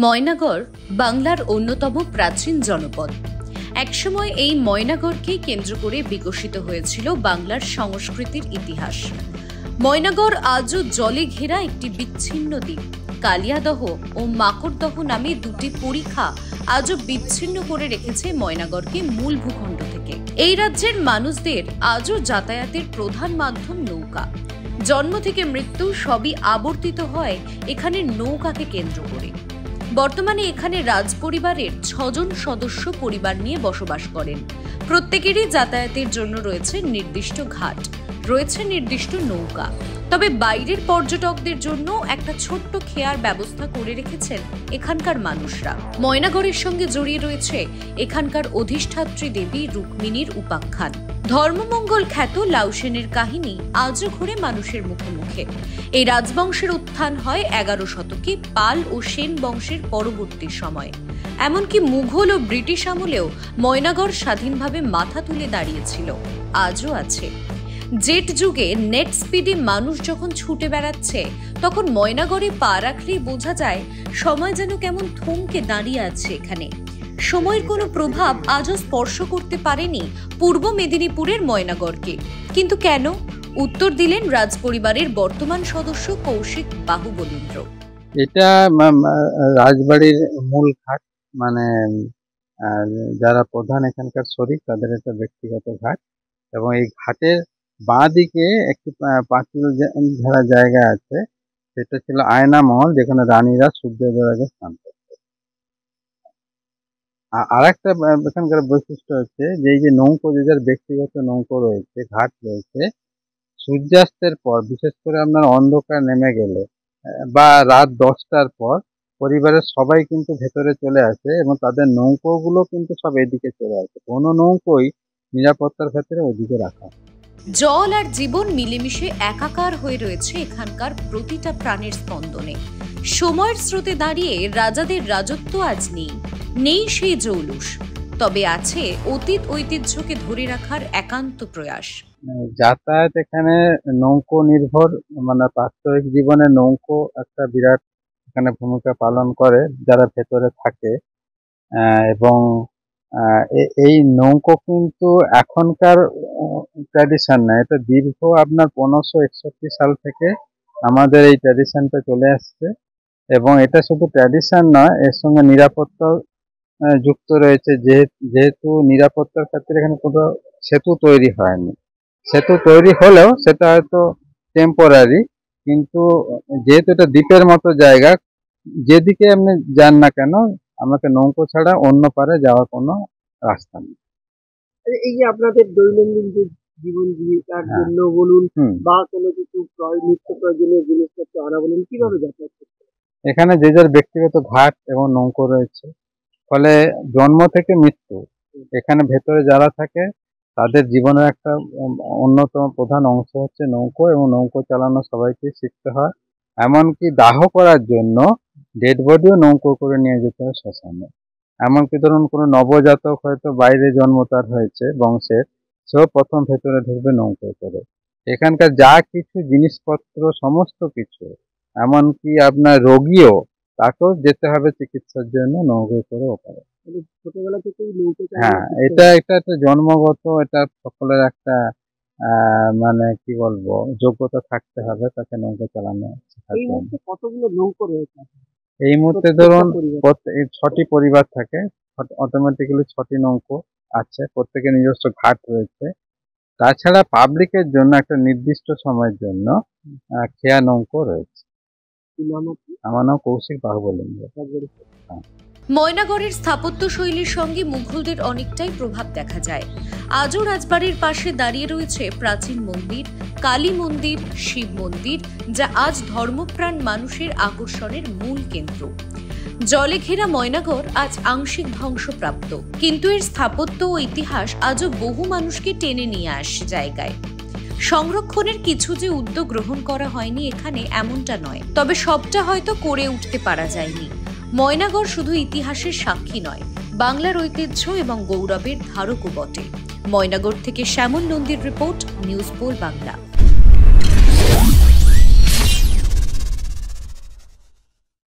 ময়নাগড় বাংলার অন্যতম প্রাচীন জনপদ। একসময় এই ময়নাগড়কেই কেন্দ্র করে বিকশিত হয়েছিল বাংলার সংস্কৃতির ইতিহাস। ময়নাগড় আজও জলে ঘেরা একটি বিচ্ছিন্ন দ্বীপ। কালিয়াদহ ও মাকড়দহ নামে দুটি পরিখা আজও বিচ্ছিন্ন করে রেখেছে ময়নাগড়কে মূল ভূখণ্ড থেকে। এই রাজ্যের মানুষদের আজও যাতায়াতের প্রধান মাধ্যম নৌকা। জন্ম থেকে মৃত্যু সবই আবর্তিত হয় এখানে নৌকাকে কেন্দ্র করে। বর্তমানে এখানে রাজপরিবারের ৬ জন সদস্য পরিবার নিয়ে বসবাস করেন। প্রত্যেকেরই যাতায়াতের জন্য রয়েছে নির্দিষ্ট ঘাট, রয়েছে নির্দিষ্ট নৌকা। তবে বাইরের পর্যটকদের জন্য একটা ছোট্ট খেয়ার ব্যবস্থা করে রেখেছেন এখানকার মানুষরা। ময়নাগড়ের সঙ্গে জড়িয়ে রয়েছে এখানকার অধিষ্ঠাত্রী দেবী রুক্মিণীর উপাখ্যান। ধর্মমঙ্গল খ্যাত লাউসেনের কাহিনী আজও ঘুরে মানুষের মুখে মুখে। এই রাজবংশের উত্থান হয় ১১ শতকে পাল ও সেন বংশের পরবর্তী সময়ে। এমনকি মুঘল ও ব্রিটিশ আমলেও ময়নাগড় স্বাধীনভাবে মাথা তুলে দাঁড়িয়েছিল, আজও আছে। জেট যুগে নেট স্পিডে মানুষ যখন ছুটে বেড়াচ্ছে, তখন ময়নাগড়ে পা রাখলেই বোঝা যায় সময় যেন কেমন থমকে দাঁড়িয়ে আছে এখানে। সময়ের কোনো প্রভাব আজও স্পর্শ করতে পারেনি পূর্ব মেদিনীপুরের ময়নাগড়কে। কিন্তু কেন? উত্তর দিলেন রাজপরিবারের বর্তমান সদস্য কৌশিক বাহুবলীন্দ্র। এটা রাজবাড়ির মূল ঘাট, মানে যারা প্রধান এখানকার শরিক তাদের একটা ব্যক্তিগত ঘাট, এবং এই ঘাটের বাঁ দিকে একটি পাঁচিল ঘেরা জায়গা আছে, সেটা ছিল আয়না মহল, যেখানে রানীরা সূর্যোদয়ের আগে স্নান করত। আর একটা এখানকার বৈশিষ্ট্য হচ্ছে যে এই যে নৌকো, যে যার ব্যক্তিগত নৌকো রয়েছে, ঘাট রয়েছে, সূর্যাস্তের পর, বিশেষ করে আপনার অন্ধকার নেমে গেলে বা রাত 10টার পর পরিবারের সবাই কিন্তু ভেতরে চলে আসে এবং তাদের নৌকোগুলো কিন্তু সব এদিকে চলে আসে। কোনো নৌকোই নিরাপত্তার ক্ষেত্রে ওইদিকে রাখা। জল আর জীবন মিলেমিশে একাকার হয়ে রয়েছে এখানকার প্রতিটা প্রাণের স্পন্দনে। সময়ের স্রোতে দাঁড়িয়ে রাজাদের রাজত্ব আজ নেই সেই জৌলুস, তবে আছে অতীত ঐতিহ্যকে ধরে রাখার একান্ত প্রয়াস। যাতায়াত এখানে নৌকো নির্ভর, মানে বাস্তবিক জীবনে নৌকো একটা বিরাট এখানে ভূমিকা পালন করে যারা ভেতরে থাকে। এবং এই নৌকো কিন্তু এখনকার ট্র্যাডিশন না, এটা দীর্ঘ আপনার 1561 সাল থেকে আমাদের এই ট্র্যাডিশনটা চলে আসছে। এবং এটা শুধু ট্র্যাডিশন নয়, এর সঙ্গে নিরাপত্তা যুক্ত রয়েছে। যেহেতু নিরাপত্তার ক্ষেত্রে এখানে কোনো সেতু তৈরি হয়নি, সেতু তৈরি হলেও সেটা হয়তো টেম্পোরারি, কিন্তু যেহেতু এটা দ্বীপের মতো জায়গা, যেদিকে আপনি যান না কেন আমাকে নৌকো ছাড়া অন্য পারে যাওয়ার কোনো রাস্তা নেই। এই যে আপনাদের দৈনন্দিন যে জীবন জীবিকার জন্য বলুন বা কোনো কিছু নিত্য প্রয়োজনীয় জিনিসপত্র আনা বলুন, কিভাবে যাতায়াত করতে? এখানে যে যার ব্যক্তিগত ঘাট এবং নৌকো রয়েছে, ফলে জন্ম থেকে মৃত্যু এখানে ভেতরে যারা থাকে তাদের জীবনের একটা অন্যতম প্রধান অংশ হচ্ছে নৌকো, এবং নৌকো চালানো সবাইকে শিখতে হয়। এমনকি দাহ করার জন্য ডেড বডিও নৌকো করে নিয়ে যেতে হয় শ্মশানে। এমনকি ধরুন কোনো নবজাতক হয়তো বাইরে জন্ম তার হয়েছে বংশের, সেও প্রথম ভেতরে ঢুকবে নৌকো করে। এখানকার যা কিছু জিনিসপত্র, সমস্ত কিছু, এমনকি আপনার রোগীও, তাকেও যেতে হবে চিকিৎসার জন্য নৌকো করে ওপারে। ছোটবেলা থেকেই নৌকো? হ্যাঁ, এটা একটা জন্মগত, এটা সকলের একটা মানে কি বলবো, যোগ্যতা থাকতে হবে তাকে নৌকো চালানো। এই মুহূর্তে কতগুলো নৌকো রয়েছে? এই মুহূর্তে ধরুন 6টি পরিবার থাকে, অটোমেটিক্যালি 6টি নৌকো আছে, প্রত্যেকের নিজস্ব ঘাট রয়েছে। তাছাড়া পাবলিকের জন্য একটা নির্দিষ্ট সময়ের জন্য খেয়া নৌকো রয়েছে। আমার নাম কৌশিক বাহুবলীন্দ্র। ময়নাগড়ের স্থাপত্য শৈলীর সঙ্গে মুঘলদের অনেকটাই প্রভাব দেখা যায়। আজও রাজবাড়ির পাশে দাঁড়িয়ে রয়েছে প্রাচীন মন্দির, কালী মন্দির, শিব মন্দির, যা আজ ধর্মপ্রাণ মানুষের আকর্ষণের মূল কেন্দ্র। জলে ঘেরা ময়নাগড় আজ আংশিক ধ্বংসপ্রাপ্ত, কিন্তু এর স্থাপত্য ও ইতিহাস আজও বহু মানুষকে টেনে নিয়ে আসে জায়গায়। সংরক্ষণের কিছু যে উদ্যোগ গ্রহণ করা হয়নি এখানে, এমনটা নয়, তবে সবটা হয়তো করে উঠতে পারা যায়নি। ময়নাগড় শুধু ইতিহাসের সাক্ষী নয়, বাংলার ঐতিহ্য এবং গৌরবের ধারকও বটে। ময়নাগড় থেকে শ্যামল নন্দীর রিপোর্ট, নিউজ পোল বাংলা।